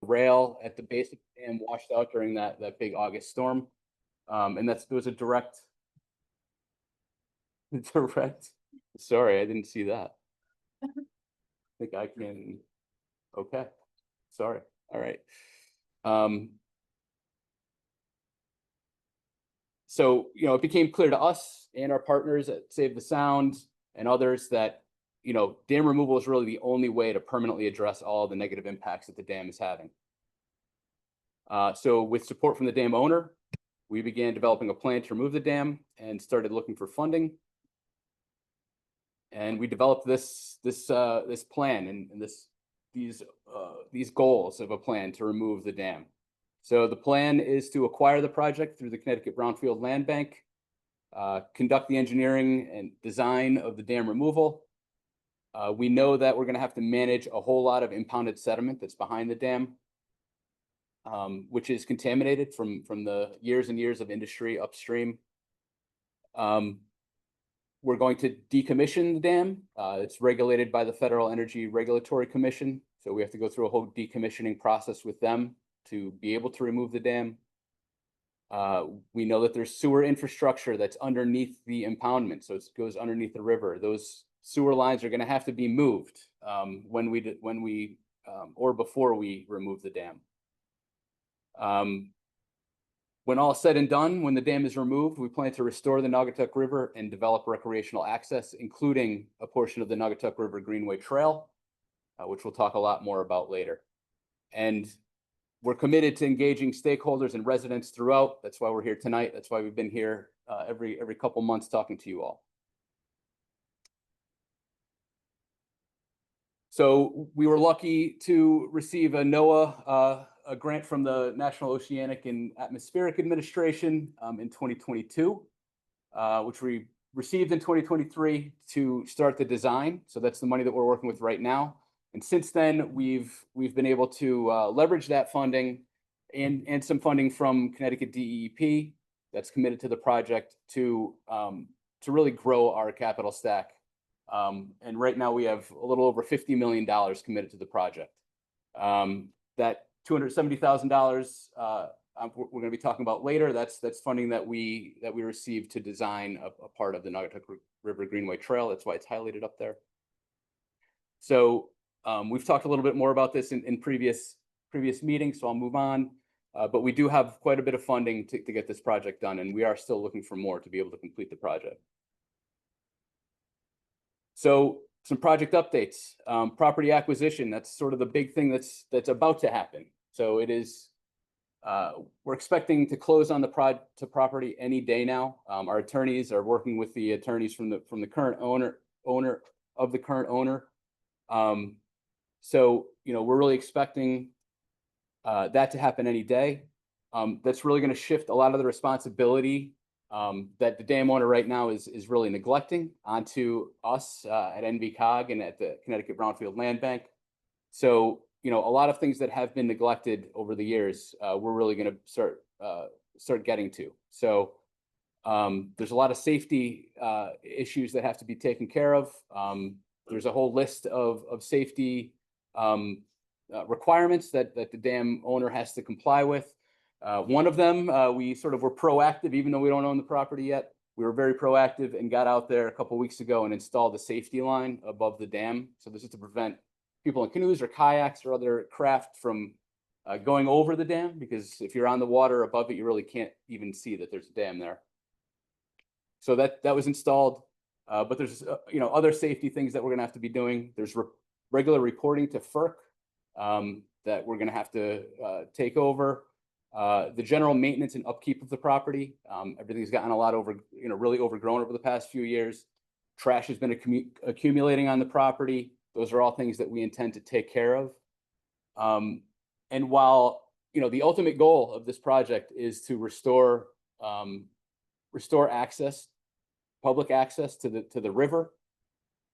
rail at the base of the dam washed out during that big August storm. And there was a direct, sorry, I didn't see that. I think I can, okay, sorry, all right. So, it became clear to us and our partners at Save the Sound and others that, dam removal is really the only way to permanently address all the negative impacts that the dam is having. So with support from the dam owner, we began developing a plan to remove the dam and started looking for funding. And we developed this plan and these goals of a plan to remove the dam. So the plan is to acquire the project through the Connecticut Brownfield Land Bank, conduct the engineering and design of the dam removal. We know that we're going to have to manage a whole lot of impounded sediment that's behind the dam, which is contaminated from the years and years of industry upstream. We're going to decommission the dam. It's regulated by the Federal Energy Regulatory Commission, so we have to go through a whole decommissioning process with them to be able to remove the dam. We know that there's sewer infrastructure that's underneath the impoundment, so it goes underneath the river. Those sewer lines are going to have to be moved or before we remove the dam. When all is said and done, when the dam is removed, we plan to restore the Naugatuck River and develop recreational access, including a portion of the Naugatuck River Greenway Trail, which we'll talk a lot more about later. And we're committed to engaging stakeholders and residents throughout. That's why we're here tonight. That's why we've been here every couple months talking to you all. So we were lucky to receive a NOAA a grant from the National Oceanic and Atmospheric Administration in 2022, which we received in 2023 to start the design. So that's the money that we're working with right now. And since then, we've been able to leverage that funding and some funding from Connecticut DEP that's committed to the project to really grow our capital stack. And right now we have a little over $50 million committed to the project. That $270,000 we're going to be talking about later. That's funding that we received to design a part of the Naugatuck River Greenway Trail. That's why it's highlighted up there. So we've talked a little bit more about this in previous meetings, so I'll move on. But we do have quite a bit of funding to get this project done, and we are still looking for more to be able to complete the project. So some project updates, property acquisition. That's sort of the big thing that's about to happen. So it is, we're expecting to close on the property any day now. Our attorneys are working with the attorneys from the current owner of the current owner. So we're really expecting that to happen any day. That's really going to shift a lot of the responsibility that the dam owner right now is really neglecting onto us at NVCOG and at the Connecticut Brownfield Land Bank. So a lot of things that have been neglected over the years, we're really going to start getting to. So there's a lot of safety issues that have to be taken care of. There's a whole list of safety requirements that the dam owner has to comply with. One of them, we sort of were proactive, even though we don't own the property yet. We were very proactive and got out there a couple of weeks ago and installed a safety line above the dam. So this is to prevent people in canoes or kayaks or other craft from going over the dam, because if you're on the water above it, you really can't even see that there's a dam there. So that was installed, but there's other safety things that we're going to have to be doing. There's regular reporting to FERC that we're going to have to take over. The general maintenance and upkeep of the property. Everything's gotten a lot really overgrown over the past few years. Trash has been accumulating on the property. Those are all things that we intend to take care of. And while the ultimate goal of this project is to restore access, public access to the river,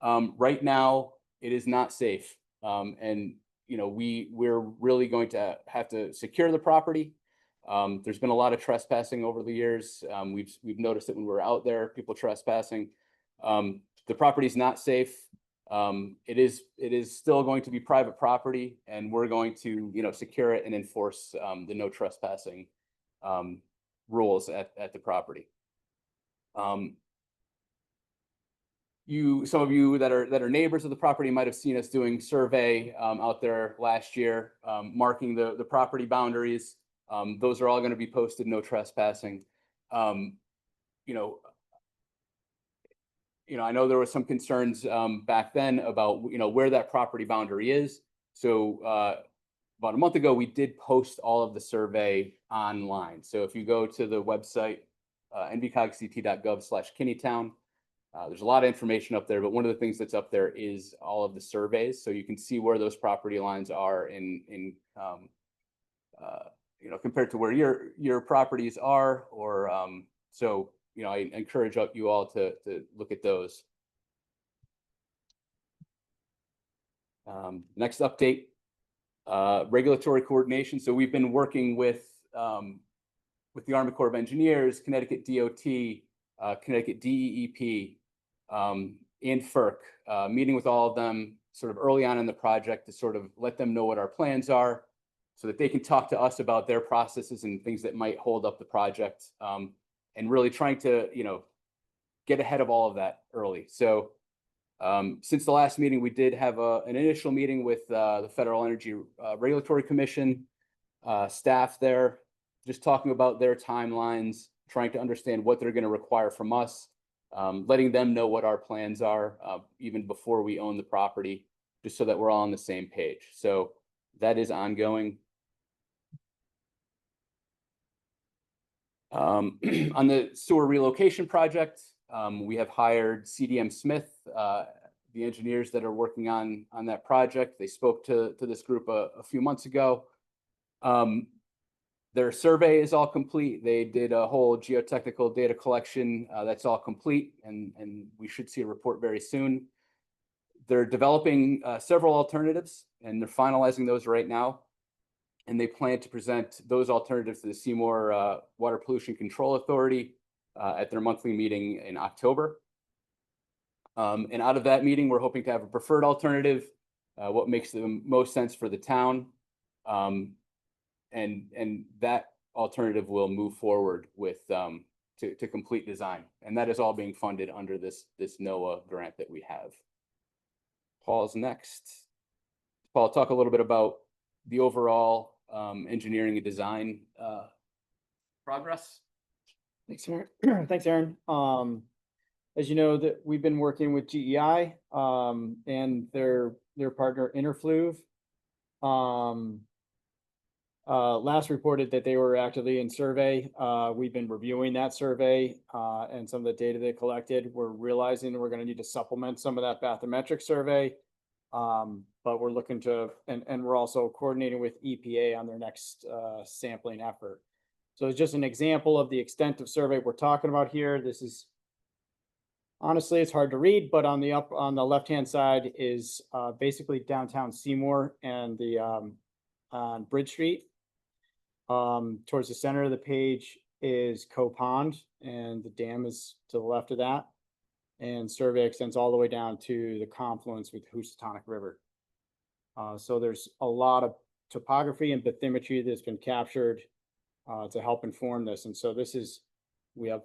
right now it is not safe, and we're really going to have to secure the property. There's been a lot of trespassing over the years. We've noticed that when we're out there, people trespassing. The property is not safe. It is still going to be private property, and we're going to, secure it and enforce the no trespassing rules at the property. Some of you that are neighbors of the property might have seen us doing survey out there last year, marking the property boundaries. Those are all going to be posted, no trespassing. You know, I know there was some concerns back then about where that property boundary is. So about a month ago, we did post all of the survey online. So if you go to the website nvcogct.gov/Kinneytown, there's a lot of information up there, but one of the things that's up there is all of the surveys, so you can see where those property lines are in compared to where your properties are, or so I encourage you all to look at those. Next update, regulatory coordination. So we've been working with the Army Corps of Engineers, Connecticut DOT, Connecticut DEEP, and FERC, meeting with all of them sort of early on in the project to sort of let them know what our plans are, so that they can talk to us about their processes and things that might hold up the project, and really trying to get ahead of all of that early. So since the last meeting, we did have an initial meeting with the Federal Energy Regulatory Commission staff there, just talking about their timelines, trying to understand what they're going to require from us, letting them know what our plans are even before we own the property, just so that we're all on the same page. So that is ongoing. On the sewer relocation project, we have hired CDM Smith, the engineers that are working on that project. They spoke to this group a few months ago. Their survey is all complete. They did a whole geotechnical data collection. That's all complete, and we should see a report very soon. They're developing several alternatives, and they're finalizing those right now. And they plan to present those alternatives to the Seymour Water Pollution Control Authority at their monthly meeting in October. And out of that meeting, we're hoping to have a preferred alternative, what makes the most sense for the town. And that alternative will move forward with to complete design. And that is all being funded under this NOAA grant that we have. Paul's next. Paul, talk a little bit about the overall engineering and design progress. Thanks, Aaron. Thanks, Aaron. As you know, that we've been working with GEI and their partner Interfluve. Last reported that they were actively in survey. We've been reviewing that survey and some of the data they collected. We're realizing that we're going to need to supplement some of that bathymetric survey. But we're looking to, and we're also coordinating with EPA on their next sampling effort. So it's just an example of the extent of survey we're talking about here. This is, honestly, it's hard to read, but on the left-hand side is basically downtown Seymour and the on Bridge Street. Towards the center of the page is Coe Pond, and the dam is to the left of that. And survey extends all the way down to the confluence with the Housatonic River. So there's a lot of topography and bathymetry that's been captured to help inform this. And so we have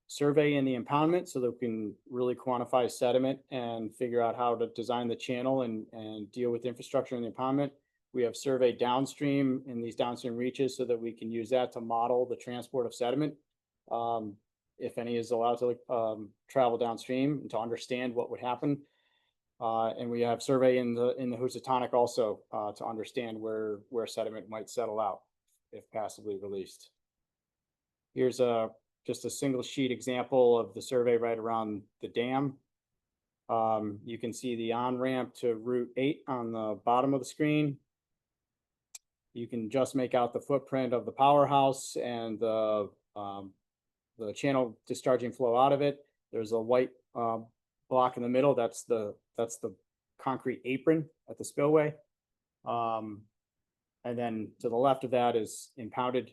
survey in the impoundment so that we can really quantify sediment and figure out how to design the channel and deal with infrastructure in the impoundment. We have survey downstream in these downstream reaches so that we can use that to model the transport of sediment, if any is allowed to travel downstream, and to understand what would happen. And we have survey in the Housatonic also to understand where sediment might settle out if passively released. Here's just a single sheet example of the survey right around the dam. You can see the on-ramp to Route 8 on the bottom of the screen. You can just make out the footprint of the powerhouse and the channel discharging flow out of it. There's a white block in the middle. That's the concrete apron at the spillway. And then to the left of that is impounded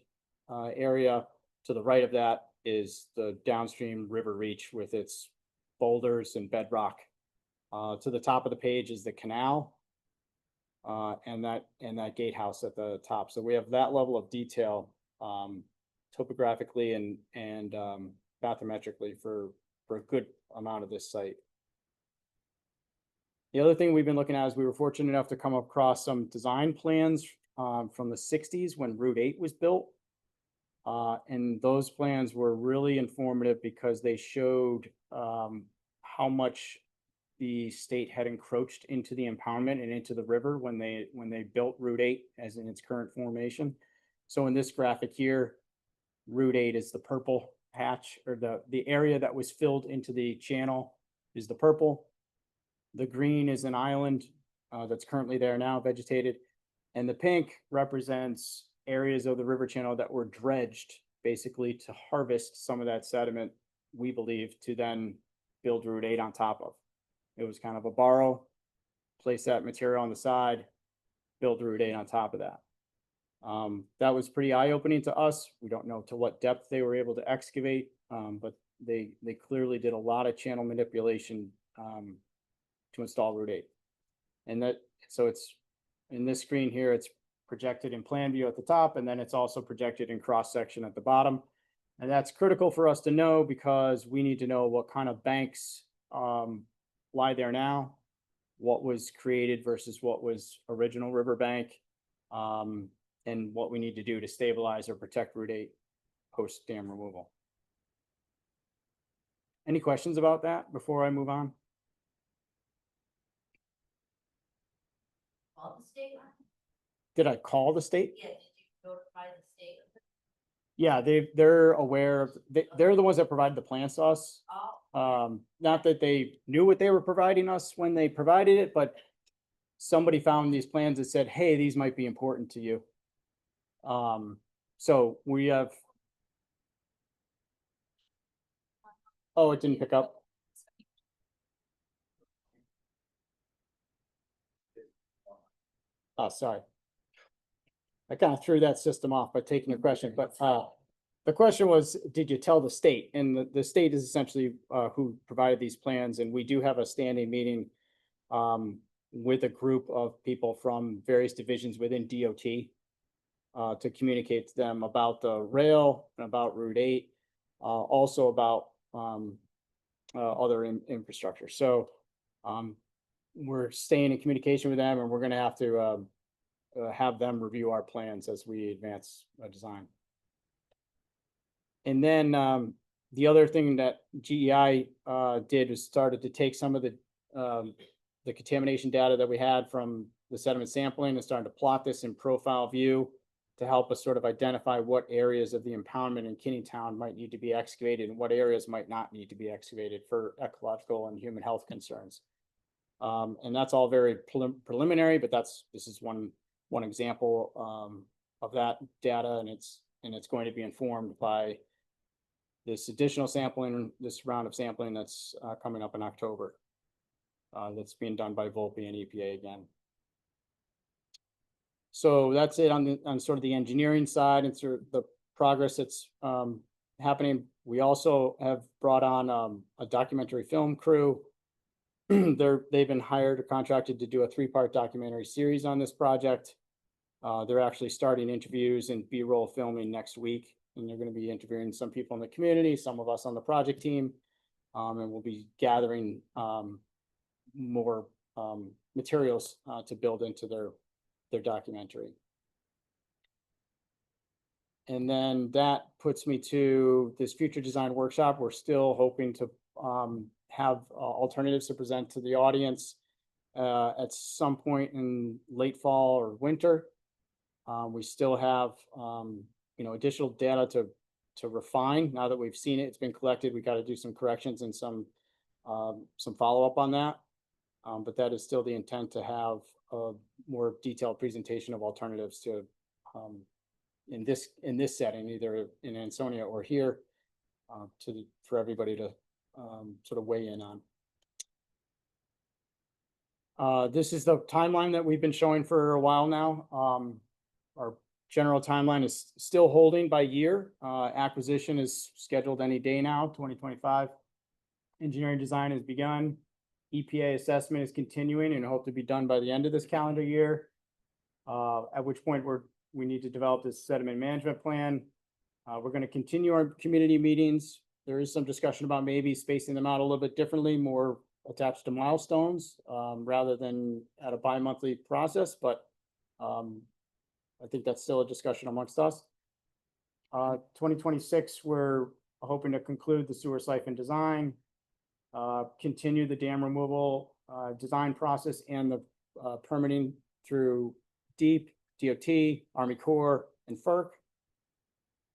area. To the right of that is the downstream river reach with its boulders and bedrock To the top of the page is the canal. And that gatehouse at the top. So we have that level of detail, topographically and bathymetrically for a good amount of this site. The other thing we've been looking at is we were fortunate enough to come across some design plans from the 60s when Route 8 was built. And those plans were really informative because they showed how much the state had encroached into the impoundment and into the river when they built Route 8 as in its current formation. So in this graphic here, Route 8 is the purple patch, or the area that was filled into the channel is the purple. The green is an island that's currently there now, vegetated. And the pink represents areas of the river channel that were dredged basically to harvest some of that sediment, we believe, to then build Route 8 on top of. It was kind of a borrow, place that material on the side, build Route 8 on top of that. That was pretty eye-opening to us. We don't know to what depth they were able to excavate, but they clearly did a lot of channel manipulation to install Route 8. And so it's in this screen here, it's projected in plan view at the top, and then it's also projected in cross section at the bottom. And that's critical for us to know because we need to know what kind of banks lie there now, what was created versus what was original riverbank, and what we need to do to stabilize or protect Route 8 post dam removal. Any questions about that before I move on? Call the state line? Did I call the state? Yeah, did you notify the state? Yeah, they're aware of, they're the ones that provide the plans to us. Oh, Not that they knew what they were providing us when they provided it, but somebody found these plans that said, hey, these might be important to you. So we have. Oh, it didn't pick up. Oh, sorry. I kind of threw that system off by taking your question, but the question was, did you tell the state? And the state is essentially who provided these plans, and we do have a standing meeting with a group of people from various divisions within DOT to communicate to them about the rail and about Route 8, also about other infrastructure. So we're staying in communication with them, and we're going to have them review our plans as we advance a design. And then the other thing that GEI did was started to take some of the contamination data that we had from the sediment sampling and started to plot this in profile view to help us sort of identify what areas of the impoundment in Kinneytown might need to be excavated and what areas might not need to be excavated for ecological and human health concerns. And that's all very preliminary, but this is one example of that data, and it's going to be informed by this additional sampling, this round of sampling that's coming up in October. That's being done by Volpe and EPA again. So that's it on sort of the engineering side and sort of the progress that's happening. We also have brought on a documentary film crew. They've been hired or contracted to do a 3-part documentary series on this project. They're actually starting interviews and B-roll filming next week, and they're going to be interviewing some people in the community, some of us on the project team, and we'll be gathering more materials to build into their documentary. And then that puts me to this future design workshop. We're still hoping to have alternatives to present to the audience at some point in late fall or winter. We still have additional data to refine. Now that we've seen it, it's been collected. We got to do some corrections and some follow-up on that. But that is still the intent, to have a more detailed presentation of alternatives to in this setting, either in Ansonia or here, for everybody to sort of weigh in on. This is the timeline that we've been showing for a while now. Our general timeline is still holding by year. Acquisition is scheduled any day now, 2025. Engineering design has begun. EPA assessment is continuing and hope to be done by the end of this calendar year. At which point we need to develop this sediment management plan. We're going to continue our community meetings. There is some discussion about maybe spacing them out a little bit differently, more attached to milestones, rather than at a bi-monthly process, but I think that's still a discussion amongst us. 2026, we're hoping to conclude the sewer siphon design, continue the dam removal design process and the permitting through DEEP, DOT, Army Corps, and FERC,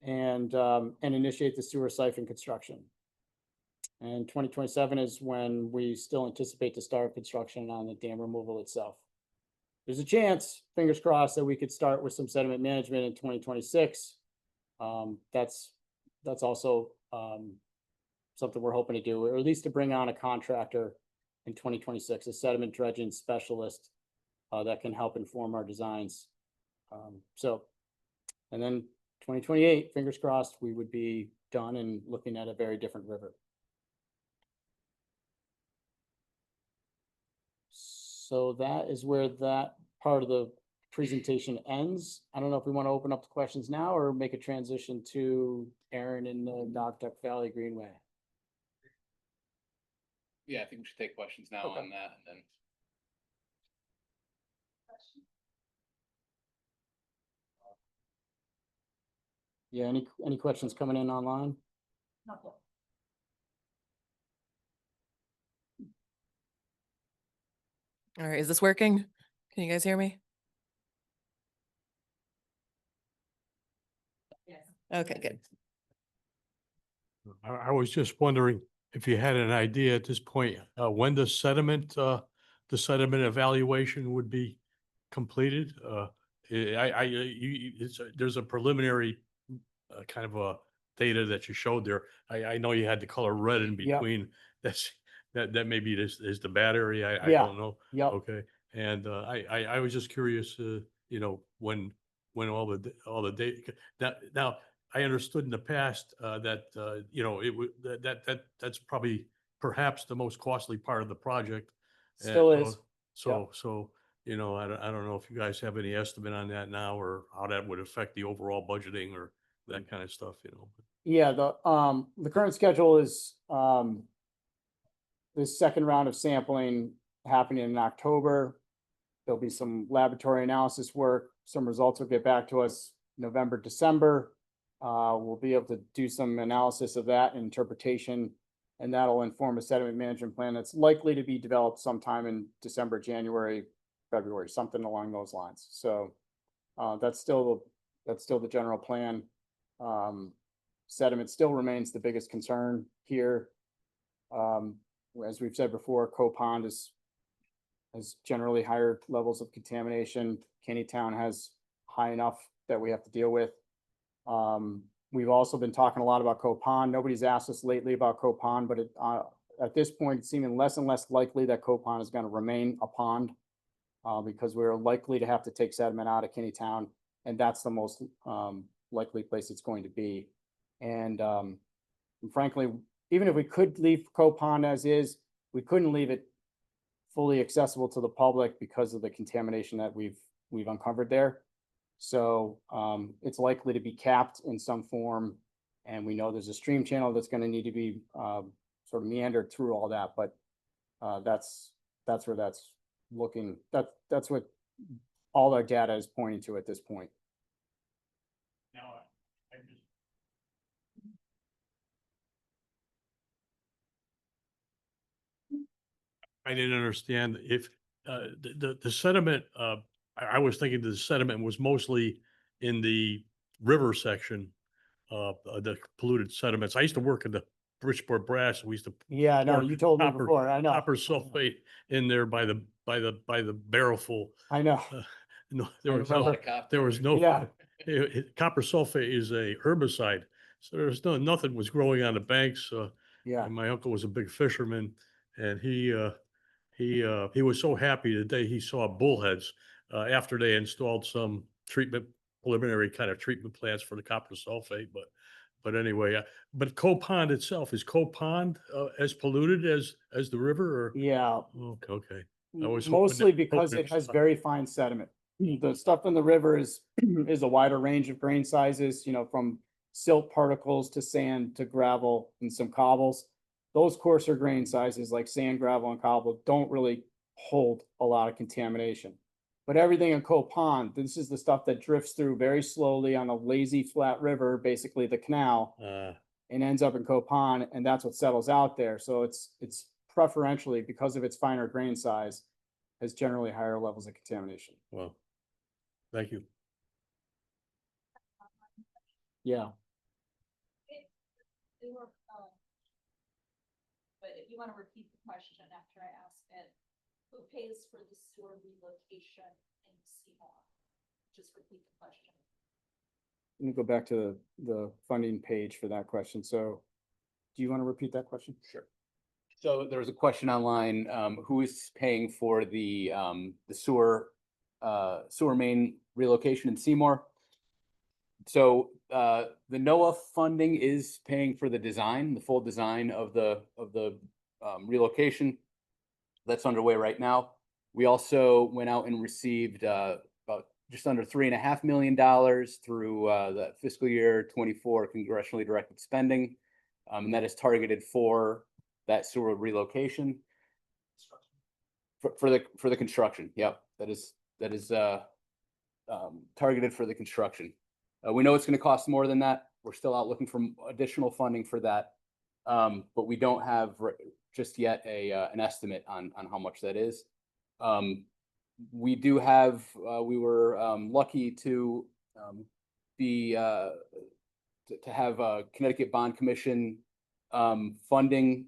and initiate the sewer siphon construction. And 2027 is when we still anticipate to start construction on the dam removal itself. There's a chance, fingers crossed, that we could start with some sediment management in 2026. That's also something we're hoping to do, or at least to bring on a contractor in 2026, a sediment dredging specialist that can help inform our designs. And then 2028, fingers crossed, we would be done and looking at a very different river. So that is where that part of the presentation ends. I don't know if we want to open up the questions now or make a transition to Aaron in the Nogtuck Valley Greenway. Yeah, I think we should take questions now Okay. on that, and then. Yeah, any questions coming in online? All right, is this working? Can you guys hear me? Yes. Okay, good. I was just wondering if you had an idea at this point, when the sediment evaluation would be completed? There's a preliminary kind of a data that you showed there. I know you had the color red in Yep. between. That maybe is the bad area. I Yeah. don't know. Yep. Okay. And I was just curious, when all the data now. I understood in the past that that's probably perhaps the most costly part of the project. Still is. So I don't know if you guys have any estimate on that now, or how that would affect the overall budgeting or that kind of stuff. Yeah, the current schedule is this second round of sampling happening in October. There'll be some laboratory analysis work. Some results will get back to us November, December. We'll be able to do some analysis of that and interpretation, and that'll inform a sediment management plan that's likely to be developed sometime in December, January, February, something along those lines. So that's still the general plan. Sediment still remains the biggest concern here. As we've said before, Pond has generally higher levels of contamination. Kinneytown has high enough that we have to deal with. We've also been talking a lot about Pond. Nobody's asked us lately about Pond, but at this point, it's seeming less and less likely that Pond is going to remain a pond because we're likely to have to take sediment out of Kinneytown, and that's the most likely place it's going to be. And frankly, even if we could leave Pond as is, we couldn't leave it fully accessible to the public because of the contamination that we've uncovered there. So it's likely to be capped in some form, and we know there's a stream channel that's going to need to be sort of meandered through all that. But that's where that's looking. That's what all our data is pointing to at this point. Now, I didn't understand if the sediment. I was thinking the sediment was mostly in the river section of the polluted sediments. I used to work in the Bridgeport Brass. We used to Yeah, no, pour you told me copper- before. I know. copper sulfate in there by the barrelful. I know. No, I there was remember. there was no. Yeah. Copper sulfate is a herbicide, so there's nothing was growing on the banks. Yeah. And my uncle was a big fisherman, and he was so happy the day he saw bullheads after they installed some preliminary kind of treatment plants for the copper sulfate. But anyway, but Coe Pond itself, is Coe Pond as polluted as the river or? Yeah, Okay. I was hoping mostly that- because hoping it has it's- very fine sediment. The stuff in the river is, is a wider range of grain sizes, you know, from silt particles to sand to gravel and some cobbles. Those coarser grain sizes like sand, gravel and cobble don't really hold a lot of contamination. But everything in Coe Pond, this is the stuff that drifts through very slowly on a lazy flat river, basically the canal, and ends up in Coe Pond, and that's what settles out there. So it's preferentially, because of its finer grain size, has generally higher levels of contamination. Well, thank you. Yeah. But if you want to repeat the question after I ask it, who pays for the sewer relocation in Seymour? Just repeat the question. Let me go back to the funding page for that question. So do you want to repeat that question? Sure. So there was a question online, who is paying for the sewer main relocation in Seymour? So the NOAA funding is paying for the design, the full design of the relocation. That's underway right now. We also went out and received about just under $3.5 million through the fiscal year 24 congressionally directed spending. And that is targeted for that sewer relocation. For the construction. Yep. That is targeted for the construction. We know it's going to cost more than that. We're still out looking for additional funding for that. But we don't have just yet an estimate on how much that is. We do have, we were lucky to have Connecticut Bond Commission funding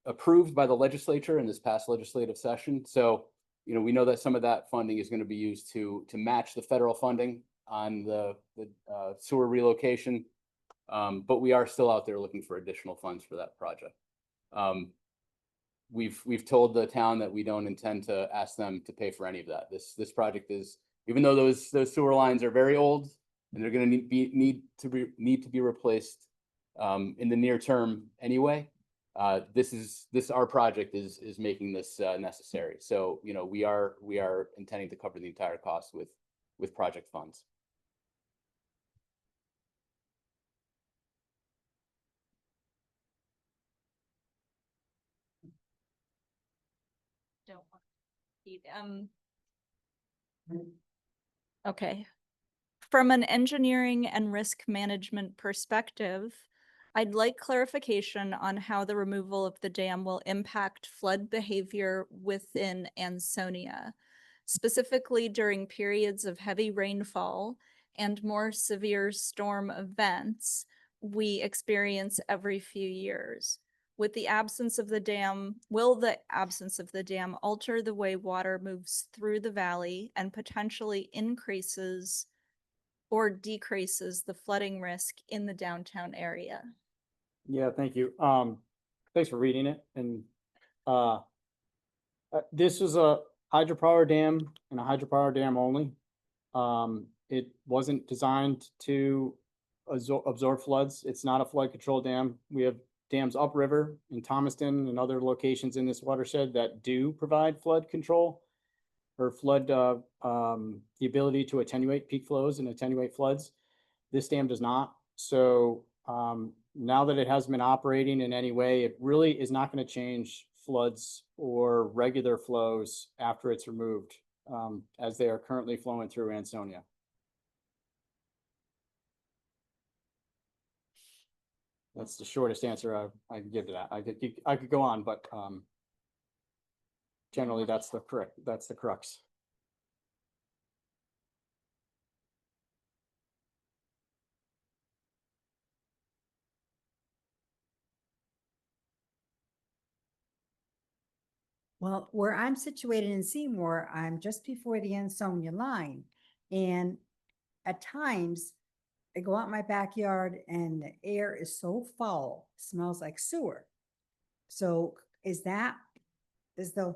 approved by the legislature in this past legislative session. So, you know, we know that some of that funding is going to be used to match the federal funding on the sewer relocation. But we are still out there looking for additional funds for that project. We've told the town that we don't intend to ask them to pay for any of that. This project is, even though those sewer lines are very old and they're going to need to be replaced in the near term anyway. Our project is making this necessary. So, you know, we are intending to cover the entire cost with project funds. Don't want to eat, okay. From an engineering and risk management perspective, I'd like clarification on how the removal of the dam will impact flood behavior within Ansonia, specifically during periods of heavy rainfall and more severe storm events we experience every few years. With the absence of the dam, will the absence of the dam alter the way water moves through the valley and potentially increases or decreases the flooding risk in the downtown area? Yeah, thank you. Thanks for reading it. And this is a hydropower dam and a hydropower dam only. It wasn't designed to absorb floods. It's not a flood control dam. We have dams upriver in Thomaston and other locations in this watershed that do provide flood control or flood, the ability to attenuate peak flows and attenuate floods. This dam does not. So now that it has been operating in any way, it really is not going to change floods or regular flows after it's removed, as they are currently flowing through Ansonia. That's the shortest answer I can give to that. I could go on, but generally that's the crux. Well, where I'm situated in Seymour, I'm just before the Ansonia line. And at times, I go out my backyard and the air is so foul, smells like sewer. So is that the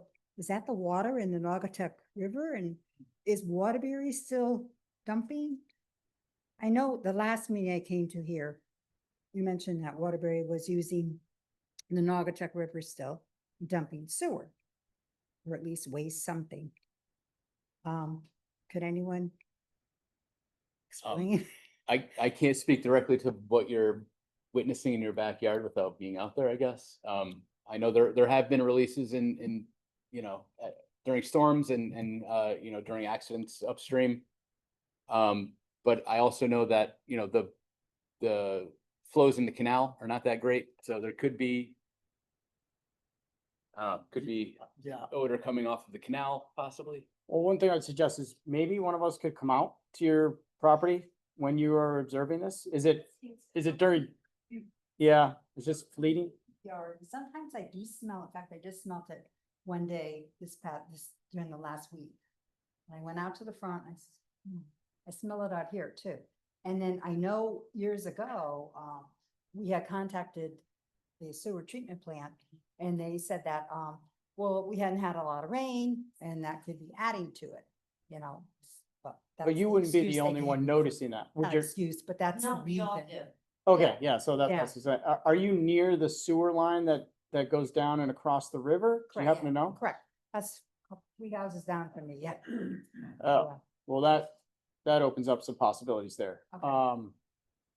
water in the Naugatuck River? And is Waterbury still dumping? I know the last meeting I came to here, you mentioned that Waterbury was using the Naugatuck River still dumping sewer, or at least waste something. Could anyone explain? I can't speak directly to what you're witnessing in your backyard without being out there, I guess. I know there have been releases in, you know, during storms and, you know, during accidents upstream. But I also know that, you know, the flows in the canal are not that great, so there could be Yeah. odor coming off of the canal possibly. Well, one thing I'd suggest is maybe one of us could come out to your property when you are observing this. Is it during? Yeah, it's just fleeting. Yard. Sometimes I do smell, in fact, I just smelled it one day this during the last week. And I went out to the front, I smell it out here too. And then I know years ago, we had contacted the sewer treatment plant and they said that, well, we hadn't had a lot of rain and that could be adding to it, you know. But But that's you the wouldn't be excuse the they only gave one me. noticing that. Would Not your, excuse, but that's the reason. okay, yeah, so Yeah. that's, are you near the sewer line that goes down and across the river? Do you happen to know? Correct. That's 3 houses down from me, yeah. Oh, well, that opens up some possibilities there. Okay.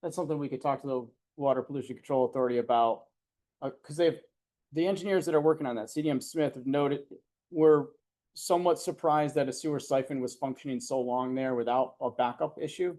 That's something we could talk to the Water Pollution Control Authority about. Cause the engineers that are working on that, CDM Smith, have noted, we're somewhat surprised that a sewer siphon was functioning so long there without a backup issue.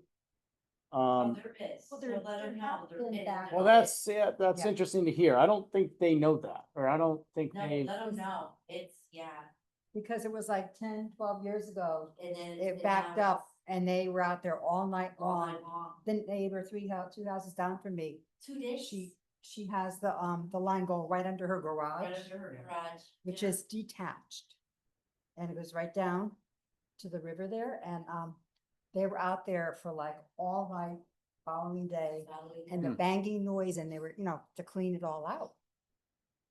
There is. Well, So there- let there her know. have There been is. back- Well, that's Yeah. interesting to hear. I don't think they know that, or I don't think No, they, let them know. It's, yeah. Because it was like 10, 12 years ago, And then. it backed up and they were out there all night All long. night long. The neighbor, 2 houses down from me, 2 days. she has the line going right under her garage, Right under her garage. which yeah. is detached. And it goes right down to the river there, and they were out there for like all night following day, Following and the- the banging noise, and they were, you know, to clean it all out.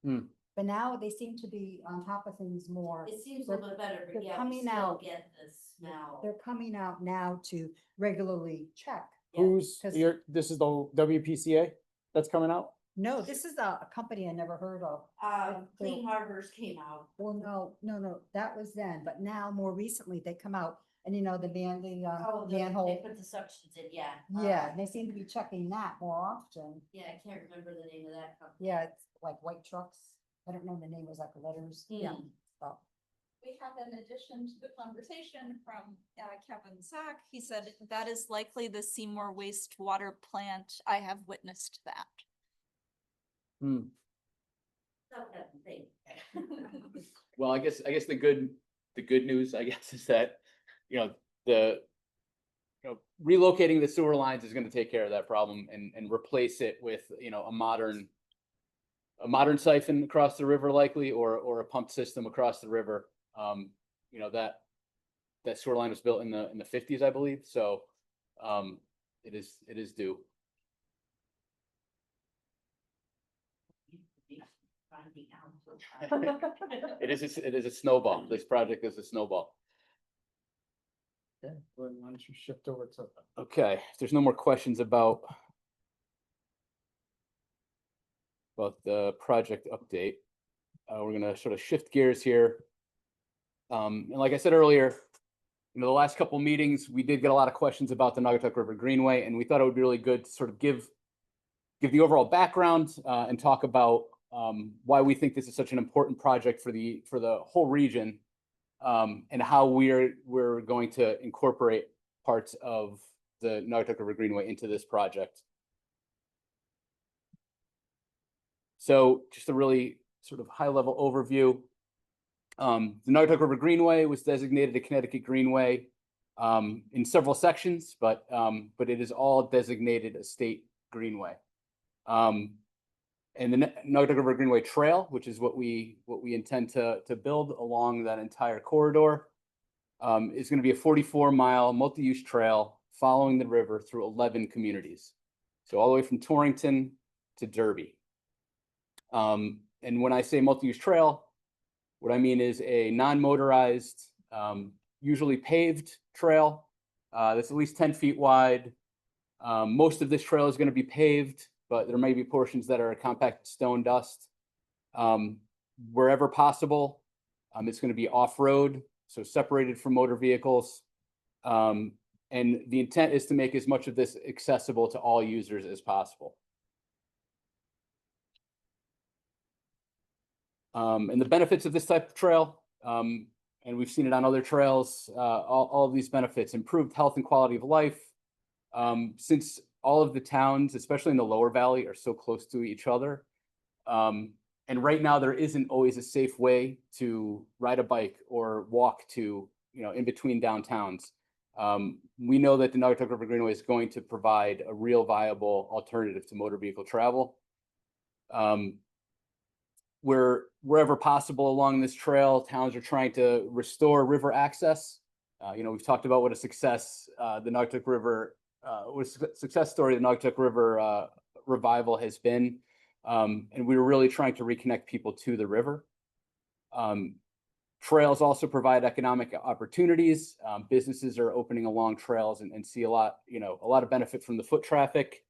Hmm. But now they seem to be on top of things more. It seems a They're- little bit better, they're but yeah, we coming still out. get the smell. They're coming out now to regularly check. Yeah. who's, 'Cause- this is the WPCA that's coming out? No, this is a company I never heard of. Clean Harbors came out. Well, no, that was then, but now more recently they come out and you know, the Oh, they manhole. put the suctions in, yeah. Yeah, they seem to be checking that more often. Yeah, I can't remember the name of that company. Yeah, it's like white trucks. I don't know the name, it was like letters. Yeah. Mm. So, We have an addition to the conversation from Kevin Sack. He said that is likely the Seymour wastewater plant. I have witnessed that. Hmm. Not that thing. Well, I guess the good news, I guess, is that, you know, relocating the sewer lines is gonna take care of that problem and replace it with, you know, a modern siphon across the river likely, or a pump system across the river. You know, that sewer line was built in the 50s, I believe, so, it is due. It is a snowball. This project is a snowball. Yeah, why don't you shift over to? Okay, if there's no more questions about the project update, we're gonna sort of shift gears here. And like I said earlier, you know, the last couple meetings, we did get a lot of questions about the Naugatuck River Greenway, and we thought it would be really good to sort of give the overall background and talk about why we think this is such an important project for the whole region, and how we're going to incorporate parts of the Naugatuck River Greenway into this project. So just a really sort of high level overview. The Naugatuck River Greenway was designated a Connecticut Greenway in several sections, but it is all designated a state greenway. And the Naugatuck River Greenway Trail, which is what we intend to build along that entire corridor, is going to be a 44-mile multi-use trail following the river through 11 communities. So all the way from Torrington to Derby. And when I say multi-use trail, what I mean is a non-motorized, usually paved trail that's at least 10 feet wide, Most of this trail is going to be paved, but there may be portions that are compacted stone dust. Wherever possible, it's going to be off-road, so separated from motor vehicles. And the intent is to make as much of this accessible to all users as possible. And the benefits of this type of trail, and we've seen it on other trails, all of these benefits: improved health and quality of life. Since all of the towns, especially in the lower valley, are so close to each other. And right now there isn't always a safe way to ride a bike or walk to, in between downtowns. We know that the Naugatuck River Greenway is going to provide a real viable alternative to motor vehicle travel. Wherever possible along this trail, towns are trying to restore river access. We've talked about what a success the Naugatuck River, what a success story the Naugatuck River revival has been. And we were really trying to reconnect people to the river. Trails also provide economic opportunities. Businesses are opening along trails and see a lot of benefit from the foot traffic.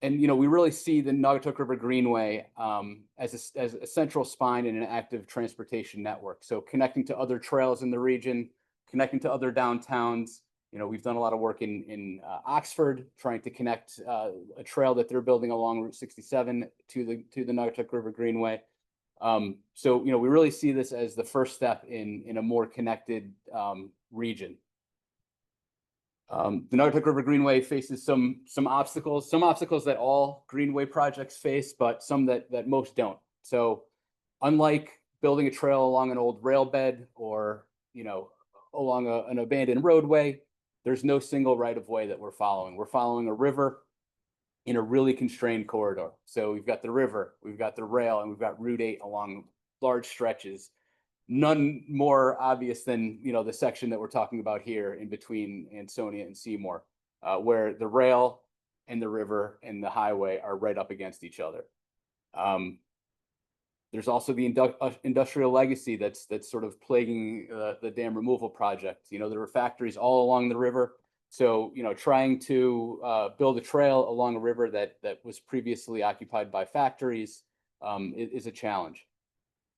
And we really see the Naugatuck River Greenway as a central spine in an active transportation network. So connecting to other trails in the region, connecting to other downtowns. We've done a lot of work in Oxford, trying to connect a trail that they're building along Route 67 to the Naugatuck River Greenway. So we really see this as the first step in a more connected region. The Naugatuck River Greenway faces some obstacles that all Greenway projects face, but some that most don't. So unlike building a trail along an old rail bed or along an abandoned roadway, there's no single right of way that we're following. We're following a river in a really constrained corridor. So we've got the river, we've got the rail, and we've got Route 8 along large stretches. None more obvious than the section that we're talking about here in between Ansonia and Seymour, where the rail and the river and the highway are right up against each other. There's also the industrial legacy that's sort of plaguing the dam removal project. There were factories all along the river. So, trying to build a trail along a river that was previously occupied by factories is a challenge.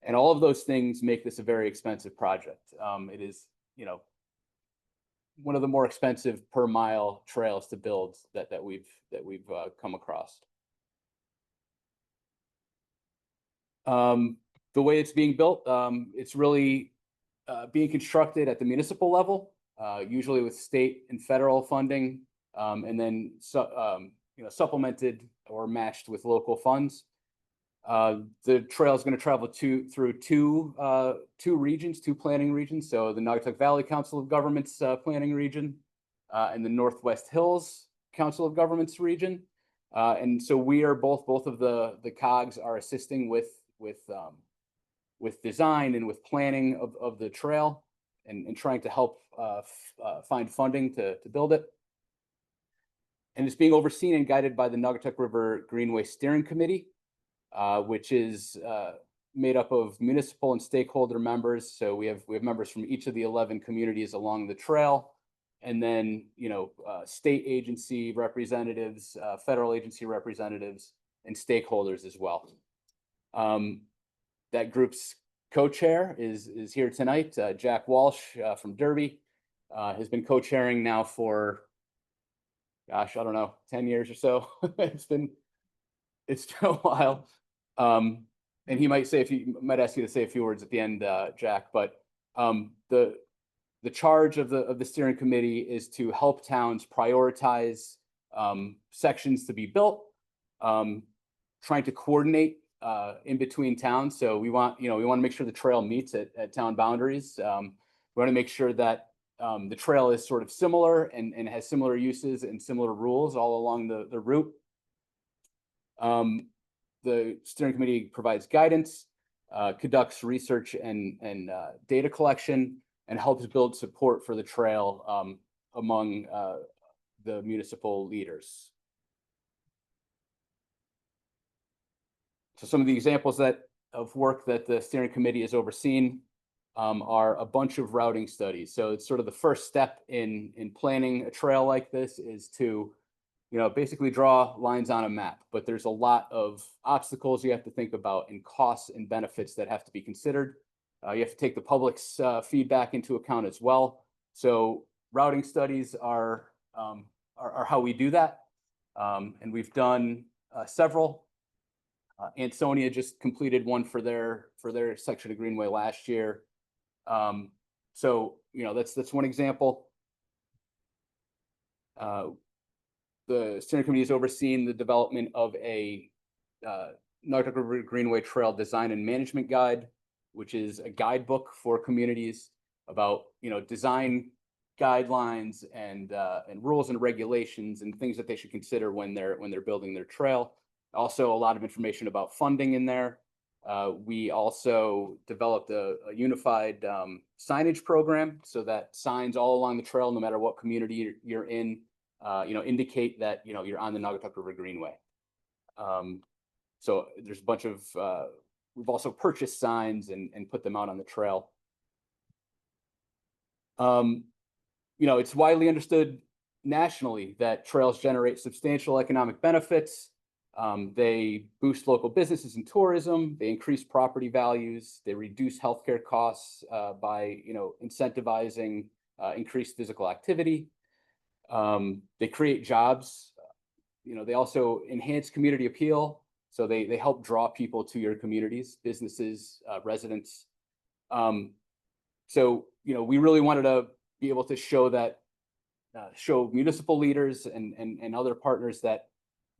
And all of those things make this a very expensive project. It is, one of the more expensive per mile trails to build that we've come across. The way it's being built, it's really being constructed at the municipal level, usually with state and federal funding, and then supplemented or matched with local funds. The trail is going to travel through two regions, two planning regions. So the Naugatuck Valley Council of Governments planning region, and the Northwest Hills Council of Governments region. And so we are both of the COGs are assisting with design and with planning of the trail and trying to help find funding to build it. And it's being overseen and guided by the Naugatuck River Greenway Steering Committee, which is made up of municipal and stakeholder members. So we have members from each of the 11 communities along the trail, and then state agency representatives, federal agency representatives, and stakeholders as well. That group's co-chair is here tonight. Jack Walsh from Derby has been co-chairing now for, gosh, I don't know, 10 years or so. It's been a while. And he might ask you to say a few words at the end, Jack, but the charge of the steering committee is to help towns prioritize sections to be built, trying to coordinate in between towns. So we want to make sure the trail meets at town boundaries. We want to make sure that the trail is sort of similar and has similar uses and similar rules all along the route. The steering committee provides guidance, conducts research and data collection, and helps build support for the trail among the municipal leaders. So some of the examples of work that the steering committee has overseen: are a bunch of routing studies. So it's sort of the first step in planning a trail like this is to, basically draw lines on a map. But there's a lot of obstacles you have to think about and costs and benefits that have to be considered. You have to take the public's feedback into account as well. So routing studies are how we do that. And we've done several. Ansonia just completed one for their section of Greenway last year. So that's one example. The steering committee has overseen the development of a Naugatuck River Greenway Trail Design and Management Guide, which is a guidebook for communities about design guidelines and rules and regulations and things that they should consider when they're building their trail. Also, a lot of information about funding in there. We also developed a unified signage program so that signs all along the trail, no matter what community you're in, indicate that you're on the Naugatuck River Greenway. So there's a bunch of we've also purchased signs and put them out on the trail. It's widely understood nationally that trails generate substantial economic benefits. They boost local businesses and tourism. They increase property values. They reduce healthcare costs by incentivizing increased physical activity. They create jobs. They also enhance community appeal. So they help draw people to your communities, businesses, residents. So we really wanted to be able to show that, show municipal leaders and other partners that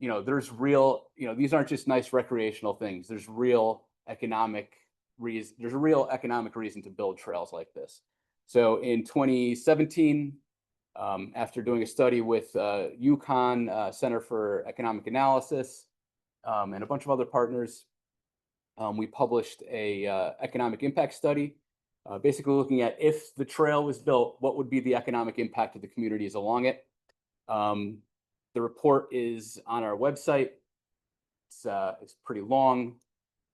there's real, these aren't just nice recreational things. There's real economic reason. There's a real economic reason to build trails like this. So in 2017, after doing a study with UConn Center for Economic Analysis and a bunch of other partners, we published a economic impact study, basically looking at if the trail was built, what would be the economic impact of the communities along it. The report is on our website. It's pretty long.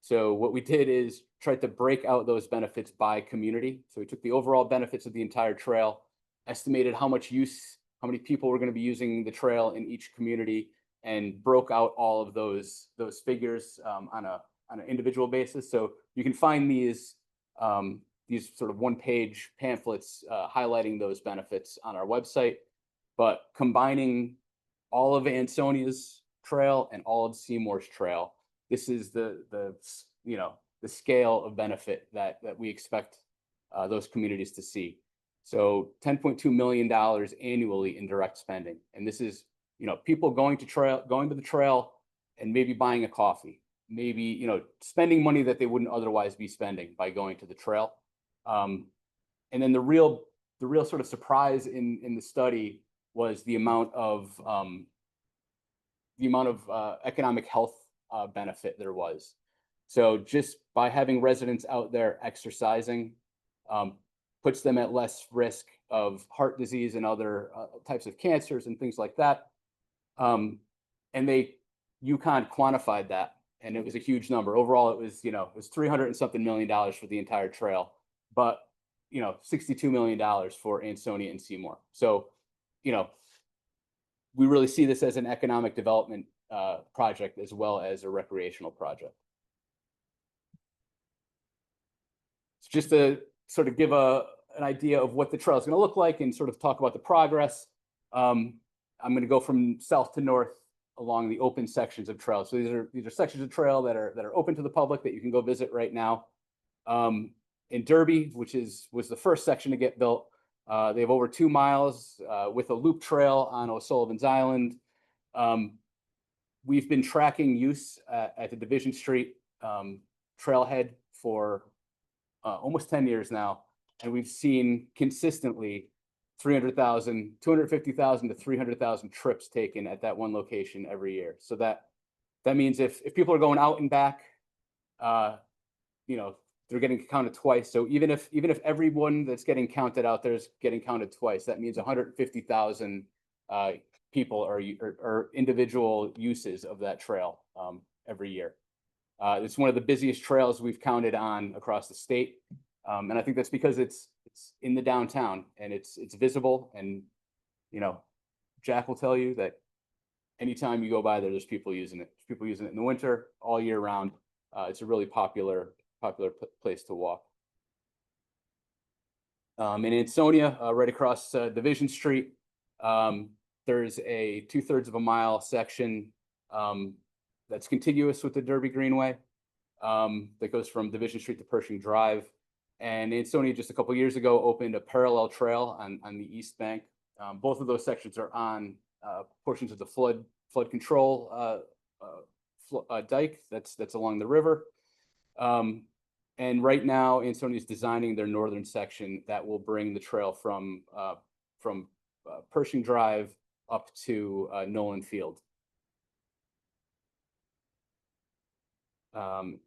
So what we did is tried to break out those benefits by community. So we took the overall benefits of the entire trail, estimated how much use, how many people were going to be using the trail in each community, and broke out all of those figures on an individual basis. So you can find these sort of one-page pamphlets highlighting those benefits on our website. But combining all of Ansonia's trail and all of Seymour's trail, this is the scale of benefit that we expect those communities to see. So $10.2 million annually in direct spending. And this is, people going to the trail and maybe buying a coffee, maybe, spending money that they wouldn't otherwise be spending by going to the trail. And then the real sort of surprise in the study was the amount of economic health benefit there was. So just by having residents out there exercising, puts them at less risk of heart disease and other types of cancers and things like that. And UConn quantified that, and it was a huge number. Overall, it was $300 and something million for the entire trail, but $62 million for Ansonia and Seymour. So, we really see this as an economic development project as well as a recreational project. So just to sort of give an idea of what the trail is going to look like and sort of talk about the progress, I'm going to go from south to north along the open sections of trail. So these are sections of trail that are open to the public that you can go visit right now. In Derby, which was the first section to get built, they have over 2 miles with a loop trail on O'Sullivan's Island. We've been tracking use at the Division Street trailhead for almost 10 years now, and we've seen consistently 250,000 to 300,000 trips taken at that one location every year. So that means if people are going out and back, they're getting counted twice. So even if everyone that's getting counted out there is getting counted twice, that means 150,000 people or individual uses of that trail every year. It's one of the busiest trails we've counted on across the state. And I think that's because it's in the downtown and it's visible, and, you know, Jack will tell you that anytime you go by there, there's people using it. There's people using it in the winter, all year round. It's a really popular place to walk. In Ansonia, right across Division Street, there's a 2/3 of a mile section that's contiguous with the Derby Greenway, that goes from Division Street to Pershing Drive. And Ansonia just a couple years ago opened a parallel trail on the east bank. Both of those sections are on portions of the flood control dike that's along the river. And right now, Ansonia is designing their northern section that will bring the trail from Pershing Drive up to Nolan Field.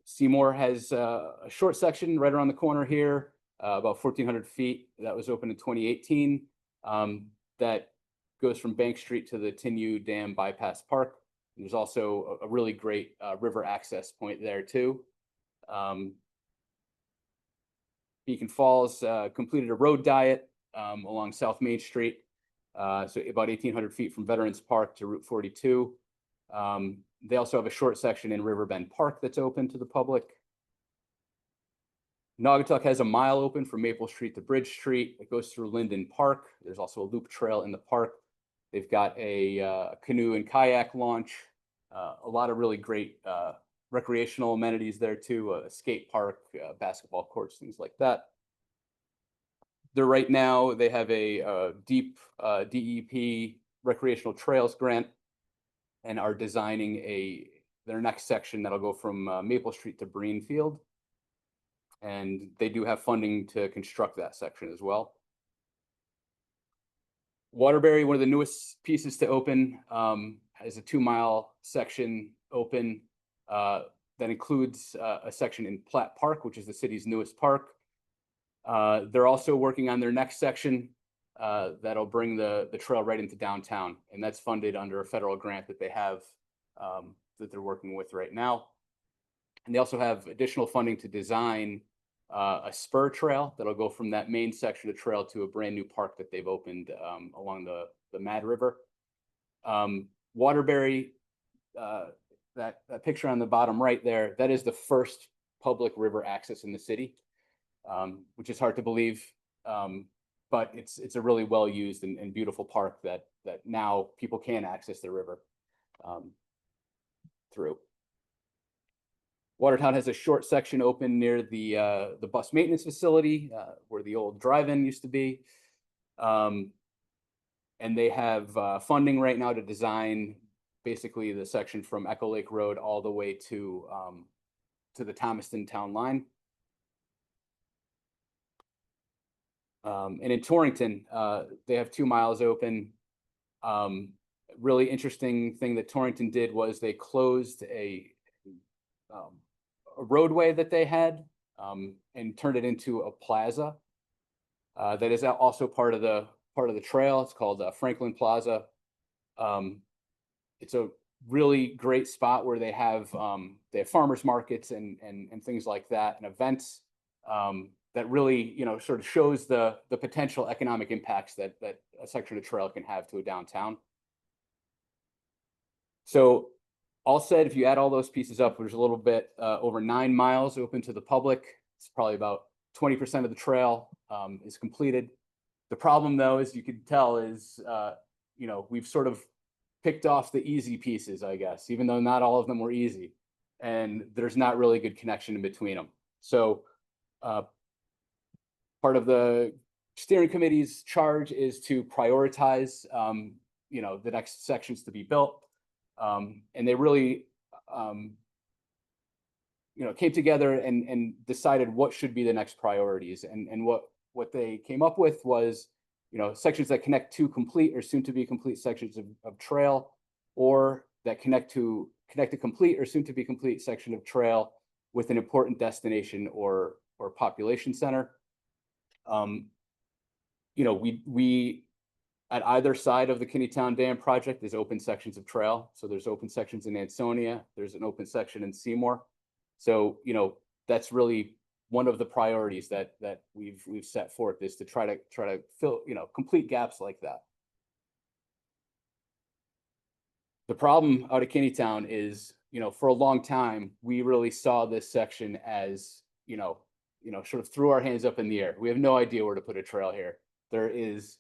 Seymour has a short section right around the corner here, about 1,400 feet. That was opened in 2018. That goes from Bank Street to the Tinue Dam Bypass Park. And there's also a really great river access point there too. Beacon Falls completed a road diet along South Main Street, so about 1,800 feet from Veterans Park to Route 42. They also have a short section in Riverbend Park that's open to the public. Naugatuck has a mile open from Maple Street to Bridge Street. It goes through Linden Park. There's also a loop trail in the park. They've got a canoe and kayak launch, a lot of really great recreational amenities there too, a skate park, basketball courts, things like that. They're right now, they have a deep DEP recreational trails grant and are designing their next section that'll go from Maple Street to Breenfield. And they do have funding to construct that section as well. Waterbury, one of the newest pieces to open, has a 2-mile section open that includes a section in Platt Park, which is the city's newest park. They're also working on their next section that'll bring the trail right into downtown, and that's funded under a federal grant that they have that they're working with right now. And they also have additional funding to design a spur trail that'll go from that main section of trail to a brand new park that they've opened along the Mad River. Waterbury, that picture on the bottom right there, that is the first public river access in the city, which is hard to believe. But it's a really well-used and beautiful park that now people can access the river through. Watertown has a short section open near the bus maintenance facility where the old drive-in used to be. And they have funding right now to design basically the section from Echo Lake Road all the way to the Thomaston town line. And in Torrington, they have 2 miles open. Really interesting thing that Torrington did was they closed a roadway that they had and turned it into a plaza that is also part of the trail. It's called Franklin Plaza. It's a really great spot where they have farmers markets and things like that, and events that really, you know, sort of shows the potential economic impacts that a section of trail can have to a downtown. So all said, if you add all those pieces up, there's a little bit over 9 miles open to the public. It's probably about 20% of the trail is completed. The problem, though, as you can tell, is you know, we've sort of picked off the easy pieces, I guess, even though not all of them were easy, and there's not really good connection in between them. So part of the steering committee's charge is to prioritize, you know, the next sections to be built. And they really, you know, came together and decided what should be the next priorities. And what they came up with was, you know, sections that connect to complete or soon to be complete sections of trail, or that connect to complete or soon to be complete section of trail with an important destination or population center. You know, we at either side of the Kinneytown Dam project, there's open sections of trail. So there's open sections in Ansonia, there's an open section in Seymour. So, you know, that's really one of the priorities that we've set forth is to try to fill, complete gaps like that. The problem out of Kinneytown is, for a long time, we really saw this section as, sort of threw our hands up in the air. We have no idea where to put a trail here. There is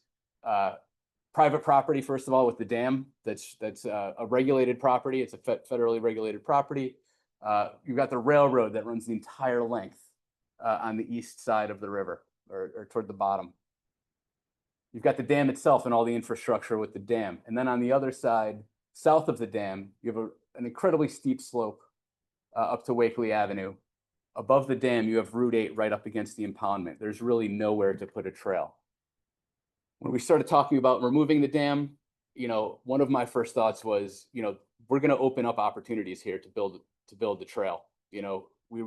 private property, first of all, with the dam. That's a regulated property. It's a federally regulated property. You've got the railroad that runs the entire length on the east side of the river, or toward the bottom. You've got the dam itself and all the infrastructure with the dam. And then on the other side, south of the dam, you have an incredibly steep slope up to Wakely Avenue. Above the dam, you have Route 8 right up against the impoundment. There's really nowhere to put a trail. When we started talking about removing the dam, one of my first thoughts was, we're going to open up opportunities here to build the trail. We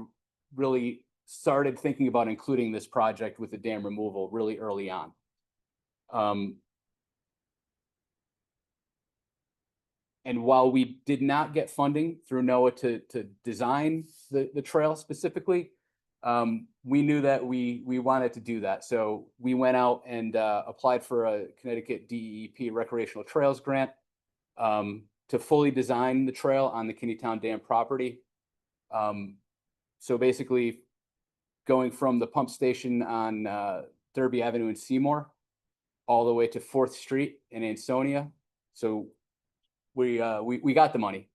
really started thinking about including this project with the dam removal really early on. And while we did not get funding through NOAA to design the trail specifically, we knew that we wanted to do that. So we went out and applied for a Connecticut DEP recreational trails grant to fully design the trail on the Kinneytown Dam property. So basically going from the pump station on Derby Avenue in Seymour all the way to 4th Street in Ansonia. So we got the money.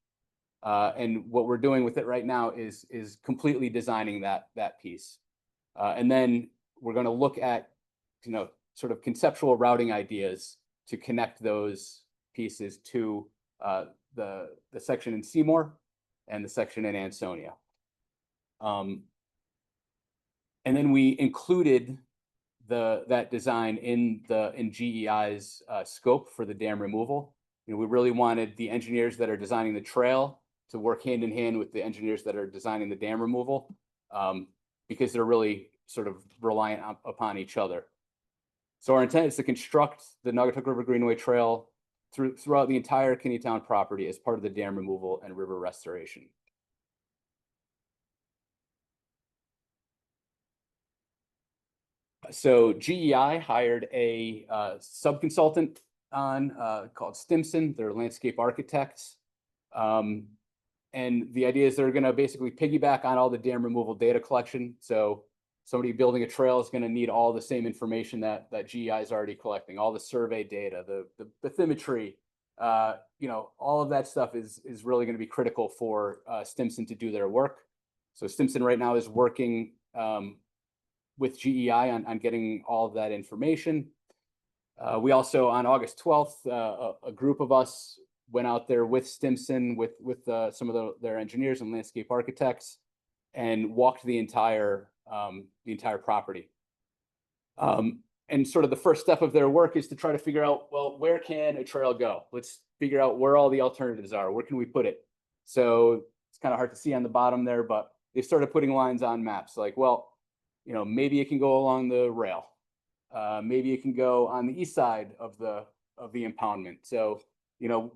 And what we're doing with it right now is completely designing that piece. And then we're going to look at, sort of conceptual routing ideas to connect those pieces to the section in Seymour and the section in Ansonia. And then we included that design in GEI's scope for the dam removal. We really wanted the engineers that are designing the trail to work hand in hand with the engineers that are designing the dam removal, because they're really sort of reliant upon each other. So our intent is to construct the Naugatuck River Greenway Trail throughout the entire Kinneytown property as part of the dam removal and river restoration. So GEI hired a sub-consultant called Stimson. They're landscape architects. And the idea is they're going to basically piggyback on all the dam removal data collection. So somebody building a trail is going to need all the same information that GEI is already collecting, all the survey data, the bathymetry, all of that stuff is really going to be critical for Stimson to do their work. So Stimson right now is working with GEI on getting all of that information. We also, on August 12th, a group of us went out there with Stimson, with some of their engineers and landscape architects, and walked the entire property. And sort of the first step of their work is to try to figure out, well, where can a trail go? Let's figure out where all the alternatives are. Where can we put it? So it's kind of hard to see on the bottom there, but they started putting lines on maps like, well, maybe it can go along the rail. Maybe it can go on the east side of the impoundment. So,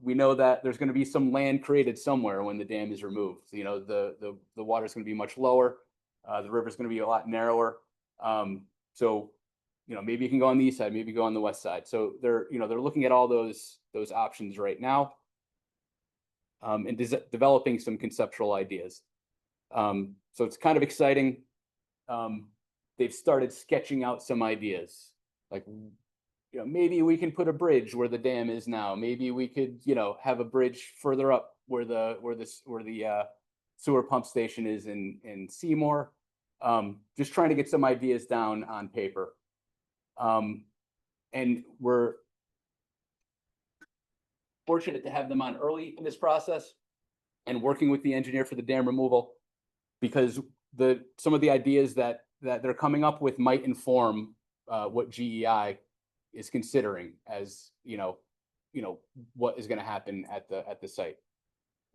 we know that there's going to be some land created somewhere when the dam is removed. The water is going to be much lower. The river is going to be a lot narrower. So, maybe you can go on the east side, maybe go on the west side. So they're looking at all those options right now, and developing some conceptual ideas. So it's kind of exciting. They've started sketching out some ideas, like, maybe we can put a bridge where the dam is now. Maybe we could, have a bridge further up where the sewer pump station is in Seymour. Just trying to get some ideas down on paper. And we're fortunate to have them on early in this process and working with the engineer for the dam removal, because some of the ideas that they're coming up with might inform what GEI is considering as what is going to happen at the site.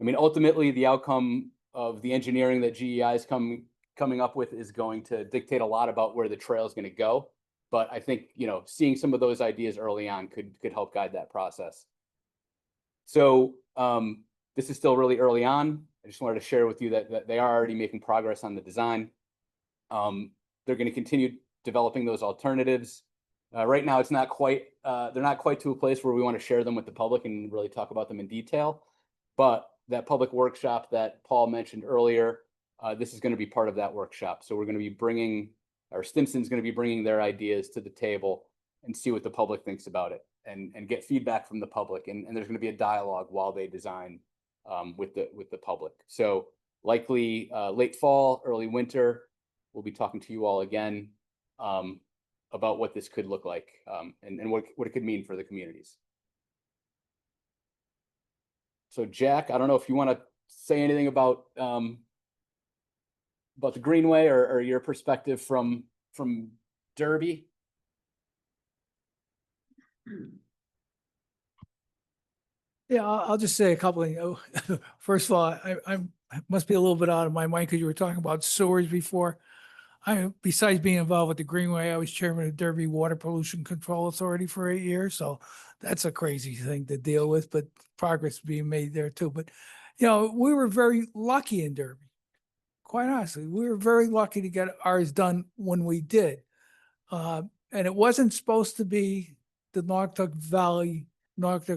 I mean, ultimately, the outcome of the engineering that GEI is coming up with is going to dictate a lot about where the trail is going to go. But I think seeing some of those ideas early on could help guide that process. So this is still really early on. I just wanted to share with you that they are already making progress on the design. They're going to continue developing those alternatives. Right now, it's not quite, they're not quite to a place where we want to share them with the public and really talk about them in detail. But that public workshop that Paul mentioned earlier, this is going to be part of that workshop. So we're going to be bringing, or Stimson's going to be bringing their ideas to the table and see what the public thinks about it and get feedback from the public. And there's going to be a dialogue while they design with the public. So likely late fall, early winter, we'll be talking to you all again about what this could look like and what it could mean for the communities. So Jack, I don't know if you want to say anything about the Greenway or your perspective from Derby. Yeah, I'll just say a couple of, first of all, I must be a little bit out of my mind because you were talking about sewers before. Besides being involved with the Greenway, I was chairman of Derby Water Pollution Control Authority for 8 years. So that's a crazy thing to deal with, but progress is being made there too. But, you know, we were very lucky in Derby. Quite honestly, we were very lucky to get ours done when we did. And it wasn't supposed to be the Naugatuck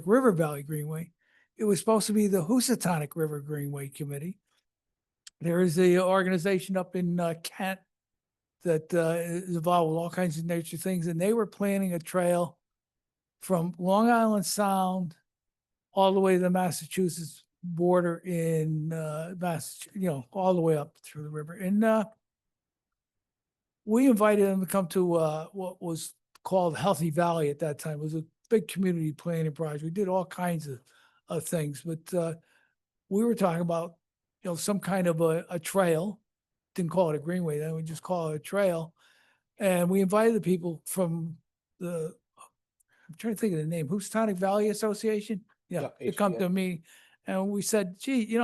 River Valley Greenway. It was supposed to be the Housatonic River Greenway Committee. There is an organization up in Kent that is involved with all kinds of nature things, and they were planning a trail from Long Island Sound all the way to the Massachusetts border in Massachusetts, all the way up through the river. And we invited them to come to what was called Healthy Valley at that time. It was a big community planning project. We did all kinds of things, but we were talking about, some kind of a trail. Didn't call it a greenway then, we just call it a trail. And we invited the people from I'm trying to think of the name, Housatonic Valley Association. Yeah, to come to me. And we said, gee,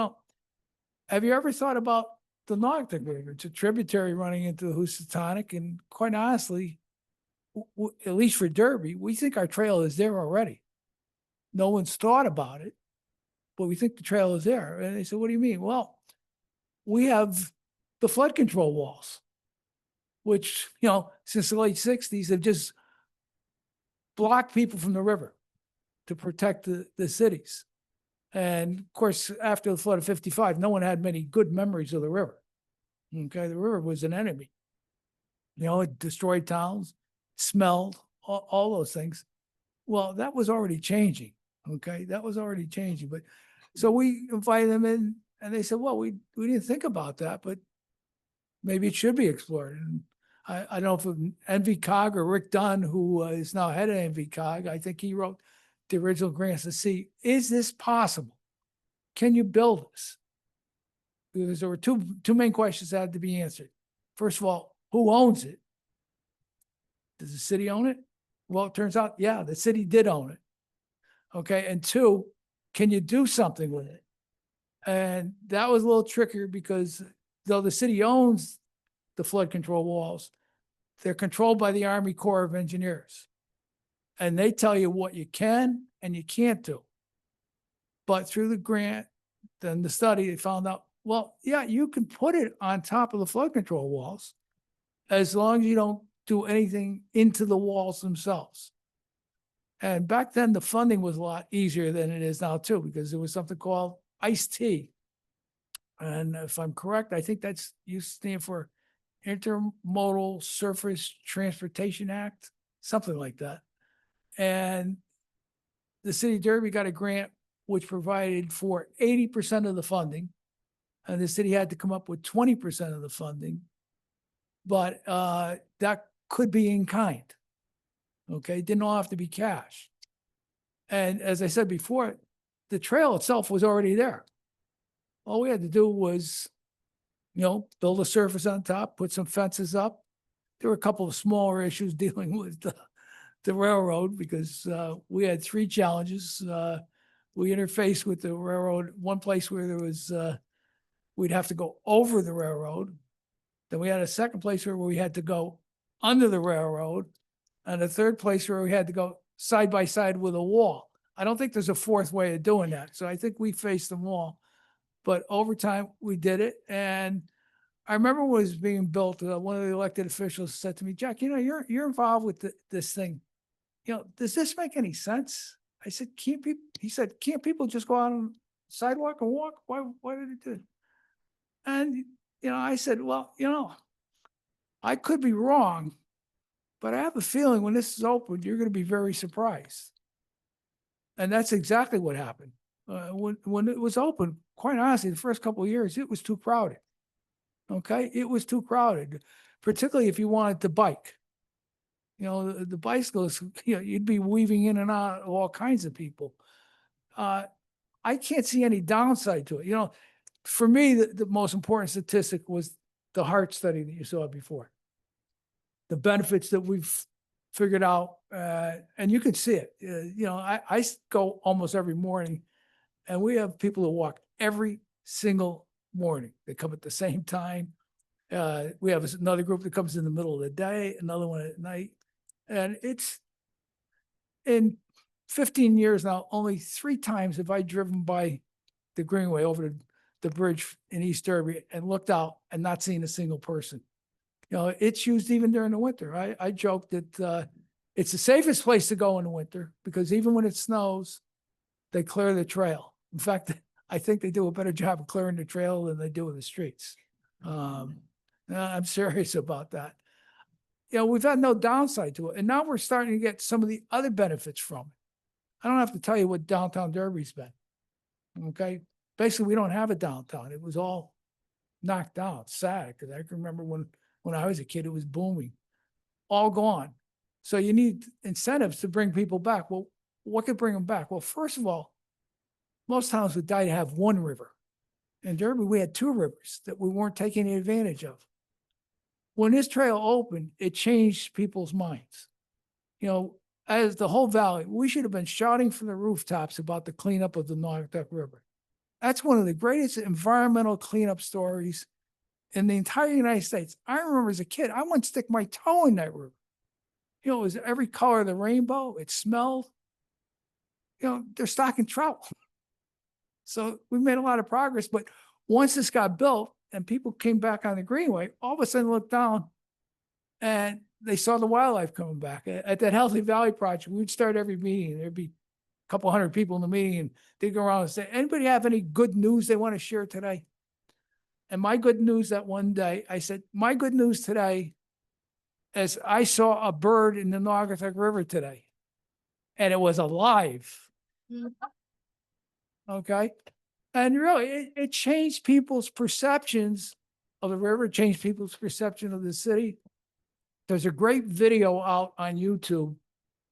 have you ever thought about the Naugatuck River? It's a tributary running into the Housatonic. And quite honestly, at least for Derby, we think our trail is there already. No one's thought about it, but we think the trail is there. And they said, what do you mean? Well, we have the flood control walls, which, since the late 60s have just blocked people from the river to protect the cities. And of course, after the flood of 55, no one had many good memories of the river. Okay, the river was an enemy. It destroyed towns, smelled, all those things. Well, that was already changing. Okay, that was already changing. But so we invited them in, and they said, well, we didn't think about that, but maybe it should be explored. And I don't know if NVCOG or Rick Dunn, who is now head of NVCOG, I think he wrote the original grants to see, is this possible? Can you build this? Because there were two main questions that had to be answered. First of all, who owns it? Does the city own it? Well, it turns out, yeah, the city did own it. Okay, and two, can you do something with it? And that was a little trickier because though the city owns the flood control walls, they're controlled by the Army Corps of Engineers. And they tell you what you can and you can't do. But through the grant, then the study, they found out, well, yeah, you can put it on top of the flood control walls as long as you don't do anything into the walls themselves. And back then, the funding was a lot easier than it is now too, because there was something called ICE-T. And if I'm correct, I think that's used to stand for Intermodal Surface Transportation Act, something like that. And the city of Derby got a grant which provided for 80% of the funding, and the city had to come up with 20% of the funding. But that could be in kind. Okay, didn't all have to be cash. And as I said before, the trail itself was already there. All we had to do was, build a surface on top, put some fences up. There were a couple of smaller issues dealing with the railroad because we had 3 challenges. We interfaced with the railroad, one place where there was, we'd have to go over the railroad. Then we had a second place where we had to go under the railroad, and a third place where we had to go side by side with a wall. I don't think there's a fourth way of doing that. So I think we faced them all. But over time, we did it. And I remember when it was being built, one of the elected officials said to me, Jack, you know, you're involved with this thing. You know, does this make any sense? I said, can't people, he said, can't people just go out on the sidewalk and walk? Why did it do it? And, you know, I said, well, you know, I could be wrong, but I have a feeling when this is open, you're going to be very surprised. And that's exactly what happened. When it was open, quite honestly, the first couple of years, it was too crowded. Okay, it was too crowded, particularly if you wanted to bike. You know, the bicycles, you know, you'd be weaving in and out of all kinds of people. I can't see any downside to it. You know, for me, the most important statistic was the heart study that you saw before. The benefits that we've figured out, and you can see it. You know, I go almost every morning, and we have people who walk every single morning. They come at the same time. We have another group that comes in the middle of the day, another one at night. And it's in 15 years now, only 3 times have I driven by the Greenway over the bridge in East Derby and looked out and not seen a single person. You know, it's used even during the winter. I joke that it's the safest place to go in the winter because even when it snows, they clear the trail. In fact, I think they do a better job of clearing the trail than they do in the streets. I'm serious about that. You know, we've had no downside to it. And now we're starting to get some of the other benefits from it. I don't have to tell you what downtown Derby's been. Okay. Basically, we don't have a downtown. It was all knocked down. It's sad because I can remember when I was a kid, it was booming. All gone. So you need incentives to bring people back. Well, what could bring them back? Well, first of all, most towns would die to have one river. In Derby, we had 2 rivers that we weren't taking advantage of. When this trail opened, it changed people's minds. You know, as the whole valley, we should have been shouting from the rooftops about the cleanup of the Naugatuck River. That's one of the greatest environmental cleanup stories in the entire United States. I remember as a kid, I wouldn't stick my toe in that river. You know, it was every color of the rainbow. It smelled. You know, they're stocking trout. So we made a lot of progress. But once this got built and people came back on the Greenway, all of a sudden looked down and they saw the wildlife coming back. At that Healthy Valley project, we'd start every meeting. There'd be a couple hundred people in the meeting and they'd go around and say, anybody have any good news they want to share today? And my good news that one day, I said, my good news today is I saw a bird in the Naugatuck River today and it was alive. Okay. And really, it changed people's perceptions of the river, changed people's perception of the city. There's a great video out on YouTube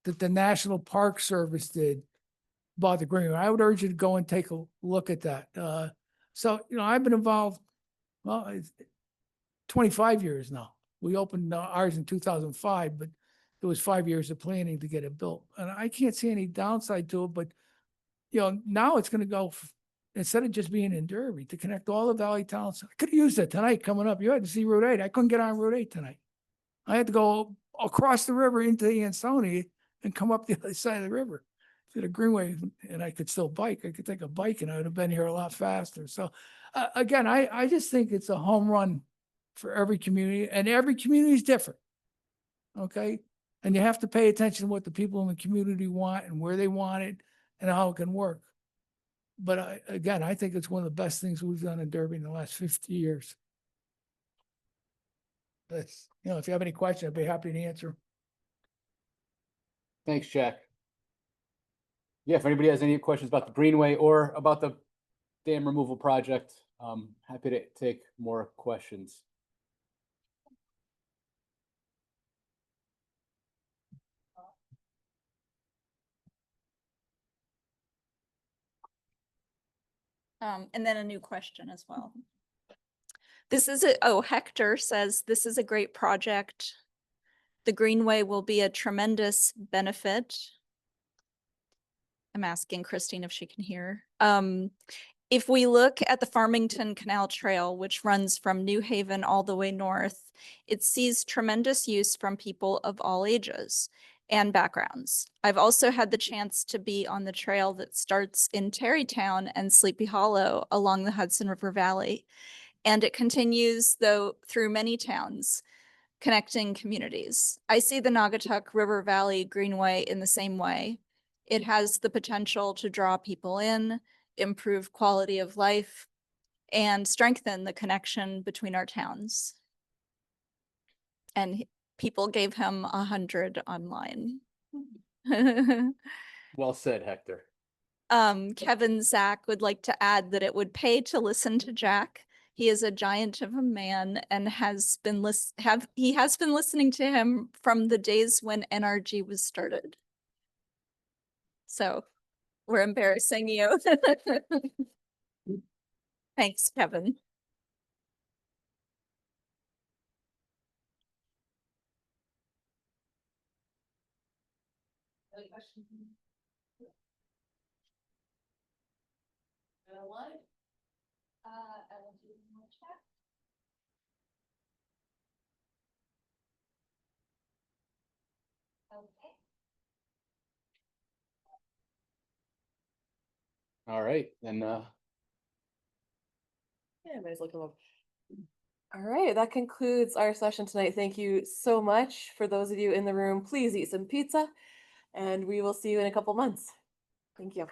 that the National Park Service did about the Greenway. I would urge you to go and take a look at that. So, you know, I've been involved, well, it's 25 years now. We opened ours in 2005, but it was 5 years of planning to get it built. And I can't see any downside to it, but, you know, now it's going to go, instead of just being in Derby, to connect all the valley towns. I could have used it tonight coming up. You had to see Route 8. I couldn't get on Route 8 tonight. I had to go across the river into the Ansonia and come up the other side of the river to the Greenway, and I could still bike. I could take a bike and I would have been here a lot faster. So again, I just think it's a home run for every community, and every community is different. Okay. And you have to pay attention to what the people in the community want and where they want it and how it can work. But again, I think it's one of the best things we've done in Derby in the last 50 years. That's, you know, if you have any questions, I'd be happy to answer. Thanks, Jack. Yeah, if anybody has any questions about the Greenway or about the dam removal project, happy to take more questions. And then a new question as well. Hector says, this is a great project. The Greenway will be a tremendous benefit. I'm asking Christine if she can hear. If we look at the Farmington Canal Trail, which runs from New Haven all the way north, it sees tremendous use from people of all ages and backgrounds. I've also had the chance to be on the trail that starts in Tarrytown and Sleepy Hollow along the Hudson River Valley. And it continues though through many towns, connecting communities. I see the Naugatuck River Valley Greenway in the same way. It has the potential to draw people in, improve quality of life, and strengthen the connection between our towns. And people gave him 100 online. Well said, Hector. Kevin Zach would like to add that it would pay to listen to Jack. He is a giant of a man and has been listening to him from the days when NRG was started. So we're embarrassing you. Thanks, Kevin. Any questions? What? I will do more chat. Okay. All right, then, Yeah, everybody's looking up. All right, that concludes our session tonight. Thank you so much. For those of you in the room, please eat some pizza, and we will see you in a couple months. Thank you.